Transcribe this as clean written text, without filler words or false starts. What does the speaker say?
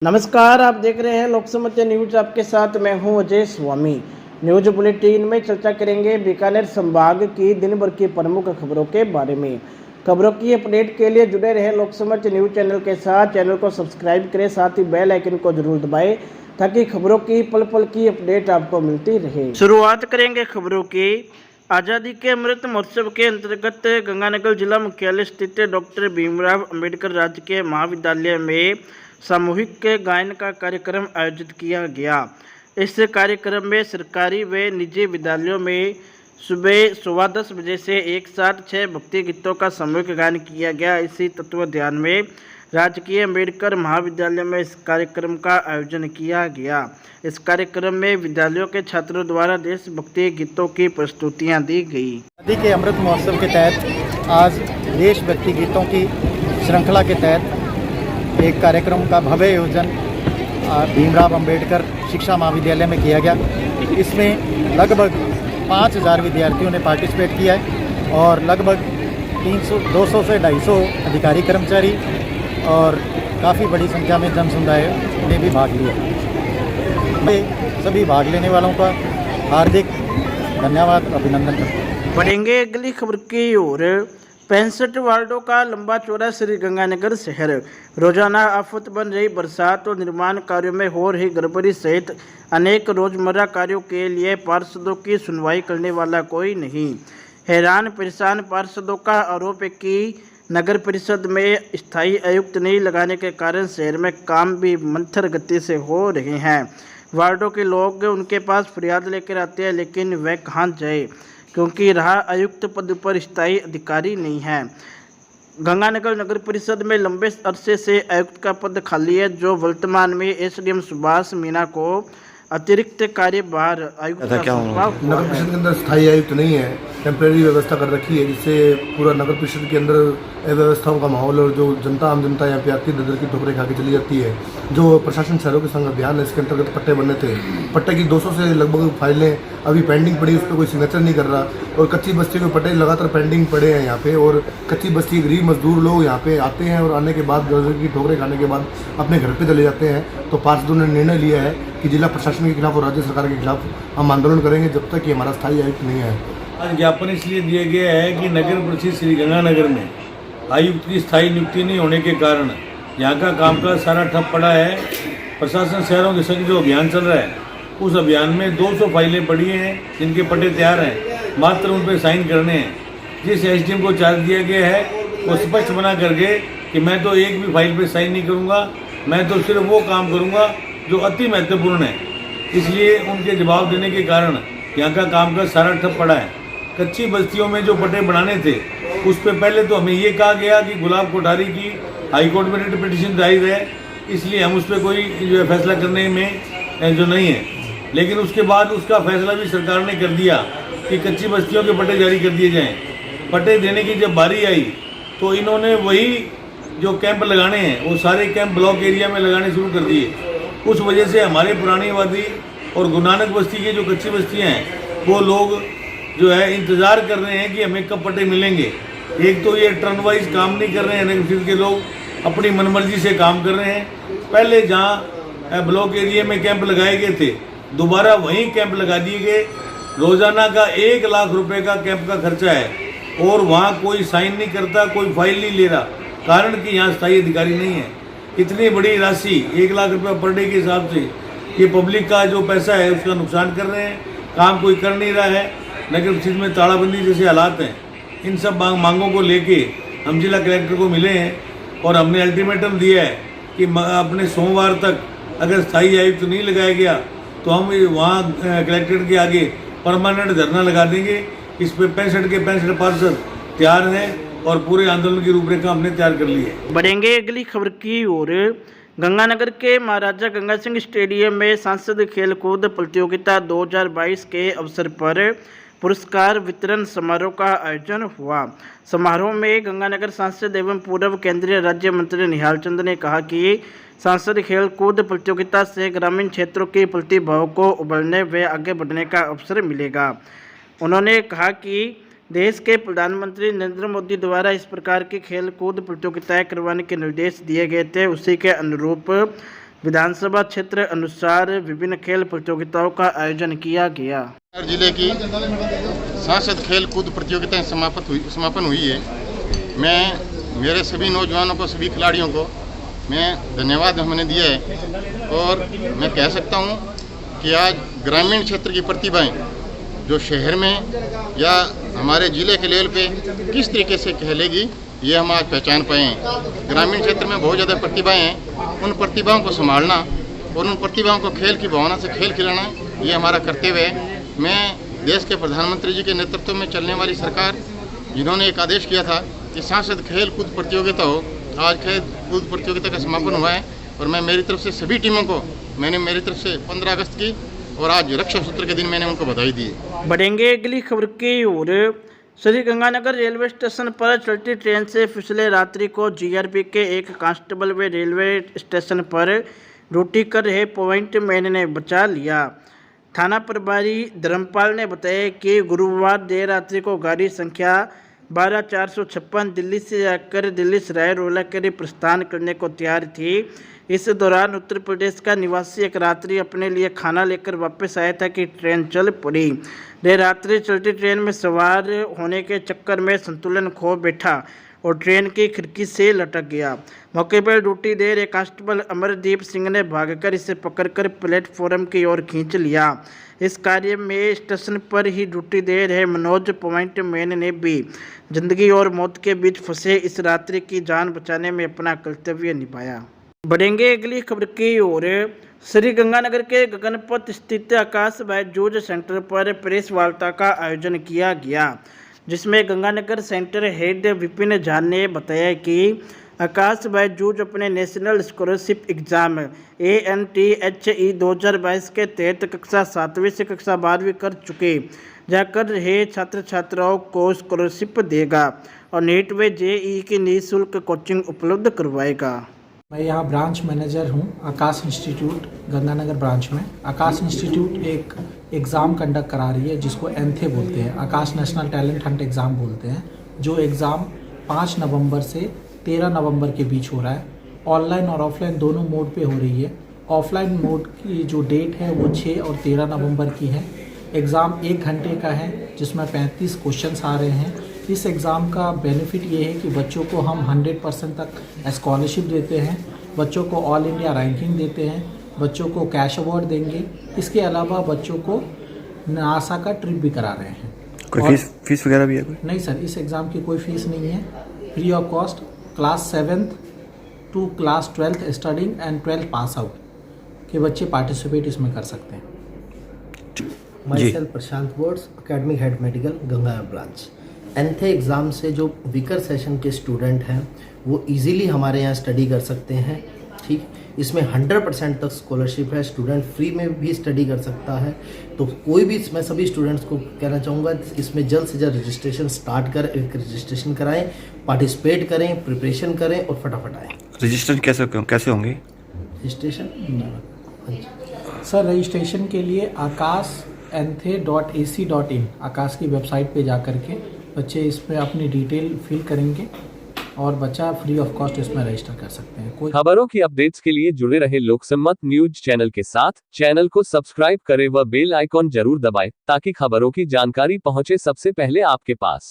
नमस्कार, आप देख रहे हैं लोकसमत्य न्यूज। आपके साथ मैं हूं अजय स्वामी। न्यूज बुलेटिन में चर्चा करेंगे बीकानेर संभाग की दिन भर की प्रमुख खबरों के बारे में। खबरों की अपडेट के लिए जुड़े रहे लोकसमत्य न्यूज चैनल के साथ। चैनल को सब्सक्राइब करें, साथ ही बेल आइकन को जरूर दबाएं ताकि खबरों की पल पल की अपडेट आपको मिलती रहे। शुरुआत करेंगे खबरों की। आज़ादी के अमृत महोत्सव के अंतर्गत गंगानगर जिला मुख्यालय स्थित डॉक्टर भीमराव अंबेडकर राजकीय महाविद्यालय में सामूहिक गायन का कार्यक्रम आयोजित किया गया। इस कार्यक्रम में सरकारी व निजी विद्यालयों में सुबह 10:15 बजे से एक साथ 6 भक्ति गीतों का सामूहिक गायन किया गया। इसी तत्वावधान में राजकीय अंबेडकर महाविद्यालय में इस कार्यक्रम का आयोजन किया गया। इस कार्यक्रम में विद्यालयों के छात्रों द्वारा देशभक्ति गीतों की प्रस्तुतियां दी गई। आज़ादी के अमृत महोत्सव के तहत आज देशभक्ति गीतों की श्रृंखला के तहत एक कार्यक्रम का भव्य आयोजन भीमराव अंबेडकर शिक्षा महाविद्यालय में किया गया। इसमें लगभग 5000 विद्यार्थियों ने पार्टिसिपेट किया है और लगभग 200 से 250 अधिकारी कर्मचारी और काफ़ी बड़ी संख्या में जन समुदाय ने भी भाग लिया। मैं सभी भाग लेने वालों का हार्दिक धन्यवाद अभिनंदन करता हूँ। बढ़ेंगे अगली खबर की ओर। 65 वार्डों का लंबा चौड़ा श्रीगंगानगर शहर। रोजाना आफत बन रही बरसात और निर्माण कार्यों में हो रही गड़बड़ी सहित अनेक रोजमर्रा कार्यों के लिए पार्षदों की सुनवाई करने वाला कोई नहीं। हैरान परेशान पार्षदों का आरोप है कि नगर परिषद में स्थायी आयुक्त नहीं लगाने के कारण शहर में काम भी मंथर गति से हो रहे हैं। वार्डों के लोग उनके पास फरियाद लेकर आते हैं, लेकिन वह कहाँ जाए क्योंकि रहा आयुक्त पद पर स्थायी अधिकारी नहीं है। गंगानगर नगर परिषद में लंबे अरसे से आयुक्त का पद खाली है, जो वर्तमान में एसडीएम सुभाष मीणा को अतिरिक्त कार्यभार आयुक्त नगर परिषद के अंदर स्थायी आयुक्त नहीं है, टेम्परेरी व्यवस्था कर रखी है, जिससे पूरा नगर परिषद के अंदर अव्यवस्थाओं का माहौल और जो जनता आम जनता यहाँ पे आती है दर की ठोकरें खा के चली जाती है। जो प्रशासन शहरों के संग अभियान है, इसके अंतर्गत पट्टे बनने थे। पट्टे की 200 से लगभग फाइलें अभी पेंडिंग पड़ी, उस पर कोई सिग्नेचर नहीं कर रहा और कच्ची बस्ती के पट्टे लगातार पेंडिंग पड़े हैं यहाँ पे। और कच्ची बस्ती गरीब मजदूर लोग यहाँ पे आते हैं और आने के बाद दर की ठोकरें खाने के बाद अपने घर पे चले जाते हैं। तो पार्षदों ने निर्णय लिया है कि जिला प्रशासन के खिलाफ और राज्य सरकार के खिलाफ हम आंदोलन करेंगे जब तक कि हमारा स्थायी आयुक्त नहीं है। आज ज्ञापन इसलिए दिया गया है कि नगर परिषद श्रीगंगानगर में आयुक्त की स्थायी नियुक्ति नहीं होने के कारण यहाँ का कामकाज सारा ठप पड़ा है। प्रशासन शहरों के संग जो अभियान चल रहा है, उस अभियान में 200 फाइलें पड़ी हैं जिनके पट्टे तैयार हैं, मात्र उन पर साइन करने हैं। जिस एसडीएम को चार्ज दिया गया है वो स्पष्ट मना करके कि मैं तो एक भी फाइल पर साइन नहीं करूँगा, मैं तो सिर्फ वो काम करूँगा जो अति महत्वपूर्ण है। इसलिए उनके जवाब देने के कारण यहाँ का कामकाज सारा ठप पड़ा है। कच्ची बस्तियों में जो पट्टे बनाने थे उस पर पहले तो हमें ये कहा गया कि गुलाब कोठारी की हाईकोर्ट में रिट पिटीशन दायर है, इसलिए हम उस पर कोई जो है फैसला करने में जो नहीं है। लेकिन उसके बाद उसका फैसला भी सरकार ने कर दिया कि कच्ची बस्तियों के पट्टे जारी कर दिए जाएँ। पट्टे देने की जब बारी आई तो इन्होंने वही जो कैंप लगाने हैं वो सारे कैंप ब्लॉक एरिया में लगाने शुरू कर दिए। उस वजह से हमारे पुरानी आबादी और गुरु नानक बस्ती की जो कच्ची बस्तियाँ हैं वो लोग जो है इंतज़ार कर रहे हैं कि हमें कब पट्टे मिलेंगे। एक तो ये टर्न वाइज काम नहीं कर रहे हैं, नगर परिषद के लोग अपनी मनमर्जी से काम कर रहे हैं। पहले जहाँ ब्लॉक एरिया में कैंप लगाए गए थे, दोबारा वहीं कैंप लगा दिए गए। रोज़ाना का 1 लाख रुपए का कैंप का खर्चा है और वहाँ कोई साइन नहीं करता, कोई फाइल नहीं ले रहा, कारण कि यहाँ स्थायी अधिकारी नहीं है। इतनी बड़ी राशि 1 लाख रुपये पर डे के हिसाब से ये पब्लिक का जो पैसा है उसका नुकसान कर रहे हैं। काम कोई कर नहीं रहा है। नगर परिषद में तालाबंदी जैसे हालात हैं, इन सब मांगों को लेके हम जिला कलेक्टर को मिले हैं और हमने अल्टीमेटम दिया है कि अपने सोमवार तक अगर स्थायी आयुक्त नहीं लगाया गया तो हम वहाँ कलेक्ट्रेट के आगे परमानेंट धरना लगा देंगे। इस पर 65 के 65 पार्षद तैयार हैं और पूरे आंदोलन की रूपरेखा हमने तैयार कर ली है। बढ़ेंगे अगली खबर की ओर। गंगानगर के महाराजा गंगा सिंह स्टेडियम में सांसद खेलकूद प्रतियोगिता 2022 के अवसर पर पुरस्कार वितरण समारोह का आयोजन हुआ। समारोह में गंगानगर सांसद एवं पूर्व केंद्रीय राज्य मंत्री निहाल चंद ने कहा कि सांसद खेलकूद प्रतियोगिता से ग्रामीण क्षेत्रों की प्रतिभाओं को उभरने व आगे बढ़ने का अवसर मिलेगा। उन्होंने कहा कि देश के प्रधानमंत्री नरेंद्र मोदी द्वारा इस प्रकार की खेल कूद प्रतियोगिताएं करवाने के निर्देश दिए गए थे, उसी के अनुरूप विधानसभा क्षेत्र अनुसार विभिन्न खेल प्रतियोगिताओं का आयोजन किया गया। जिले की सांसद खेल कूद प्रतियोगिताएं समापन हुई है। मैं मेरे सभी नौजवानों को, सभी खिलाड़ियों को मैं धन्यवाद हमने दिया है और मैं कह सकता हूं कि आज ग्रामीण क्षेत्र की प्रतिभाएं जो शहर में या हमारे ज़िले के लेवल पे किस तरीके से कहलेगी, ये हम आज पहचान पाए हैं। ग्रामीण क्षेत्र में बहुत ज़्यादा प्रतिभाएं हैं, उन प्रतिभाओं को संभालना और उन प्रतिभाओं को खेल की भावना से खेल खिलाना, ये हमारा कर्तव्य है। मैं देश के प्रधानमंत्री जी के नेतृत्व में चलने वाली सरकार, जिन्होंने एक आदेश किया था कि सांसद खेल कूद प्रतियोगिता हो, आज खेल कूद प्रतियोगिता का समापन हुआ है और मैं मेरी तरफ से सभी टीमों को, मैंने मेरी तरफ से 15 अगस्त की और आज रक्षा सूत्र के दिन मैंने उनको बधाई दी। बढ़ेंगे अगली खबर की ओर। श्री गंगानगर रेलवे स्टेशन पर चलती ट्रेन से पिछले रात्रि को जीआरपी के एक कांस्टेबल व रेलवे स्टेशन पर ड्यूटी कर रहे पॉइंट मैन ने बचा लिया। थाना प्रभारी धर्मपाल ने बताया कि गुरुवार देर रात्रि को गाड़ी संख्या 12456 दिल्ली से जाकर दिल्ली सराय रोला के लिए प्रस्थान करने को तैयार थी। इस दौरान उत्तर प्रदेश का निवासी एक रात्रि अपने लिए खाना लेकर वापस आया था कि ट्रेन चल पड़ी। देर रात्रि चलती ट्रेन में सवार होने के चक्कर में संतुलन खो बैठा और ट्रेन की खिड़की से लटक गया। मौके पर ड्यूटी दे रहे कांस्टेबल अमरदीप सिंह ने भागकर इसे पकड़कर प्लेटफॉर्म की ओर खींच लिया। इस कार्य में स्टेशन पर ही ड्यूटी दे रहे मनोज पॉइंट मैन ने भी जिंदगी और मौत के बीच फंसे इस रात्रि की जान बचाने में अपना कर्तव्य निभाया। बढ़ेंगे अगली खबर की ओर। श्री गंगानगर के गगनपथ स्थित आकाश भाई जूझ सेंटर पर प्रेस वार्ता का आयोजन किया गया, जिसमें गंगानगर सेंटर हेड विपिन झा ने बताया कि आकाश भाई जूझ अपने नेशनल स्कॉलरशिप एग्जाम ANTHE 2022 के तहत कक्षा 7वीं से कक्षा 12वीं कर चुके जाकर रहे छात्र छात्राओं को स्कॉलरशिप देगा और नीट व JEE की निःशुल्क कोचिंग उपलब्ध करवाएगा। मैं यहाँ ब्रांच मैनेजर हूँ आकाश इंस्टीट्यूट गंगानगर ब्रांच में। आकाश इंस्टीट्यूट एक एग्ज़ाम कंडक्ट करा रही है जिसको एंथे बोलते हैं, आकाश नेशनल टैलेंट हंट एग्ज़ाम बोलते हैं, जो एग्ज़ाम 5 नवंबर से 13 नवंबर के बीच हो रहा है। ऑनलाइन और ऑफलाइन दोनों मोड पे हो रही है। ऑफलाइन मोड की जो डेट है वो 6 और 13 नवंबर की है। एग्ज़ाम 1 घंटे का है जिसमें 35 क्वेश्चंस आ रहे हैं। इस एग्ज़ाम का बेनिफिट ये है कि बच्चों को हम 100% तक स्कॉलरशिप देते हैं, बच्चों को ऑल इंडिया रैंकिंग देते हैं, बच्चों को कैश अवार्ड देंगे। इसके अलावा बच्चों को नासा का ट्रिप भी करा रहे हैं। कोई फीस वगैरह भी है कोई? नहीं सर, इस एग्ज़ाम की कोई फीस नहीं है, free of cost. Class 7th to class 12th studying and 12th pass out के बच्चे पार्टिसिपेट इसमें कर सकते हैं। Myself Prashant boards, academic head medical Ganganagar branch. ANTHE exam से जो वीकर सेशन के स्टूडेंट हैं वो इजीली हमारे यहाँ स्टडी कर सकते हैं। ठीक, इसमें 100% तक स्कॉलरशिप है, स्टूडेंट फ्री में भी स्टडी कर सकता है। तो कोई भी, मैं सभी स्टूडेंट्स को कहना चाहूँगा इसमें जल्द से जल्द रजिस्ट्रेशन स्टार्ट कर रजिस्ट्रेशन कराएं, पार्टिसिपेट करें, प्रिपरेशन करें और फटाफट आएँ। रजिस्ट्रेशन कैसे होंगे? रजिस्ट्रेशन सर, रजिस्ट्रेशन के लिए akashanthe.ac.in आकाश की वेबसाइट पे जा करके बच्चे इसमें अपनी डिटेल फिल करेंगे और बच्चा फ्री ऑफ कॉस्ट इसमें रजिस्टर कर सकते हैं। कोई खबरों की अपडेट्स के लिए जुड़े रहे लोकसम्मत न्यूज चैनल के साथ। चैनल को सब्सक्राइब करें व बेल आइकॉन जरूर दबाएं ताकि खबरों की जानकारी पहुंचे सबसे पहले आपके पास।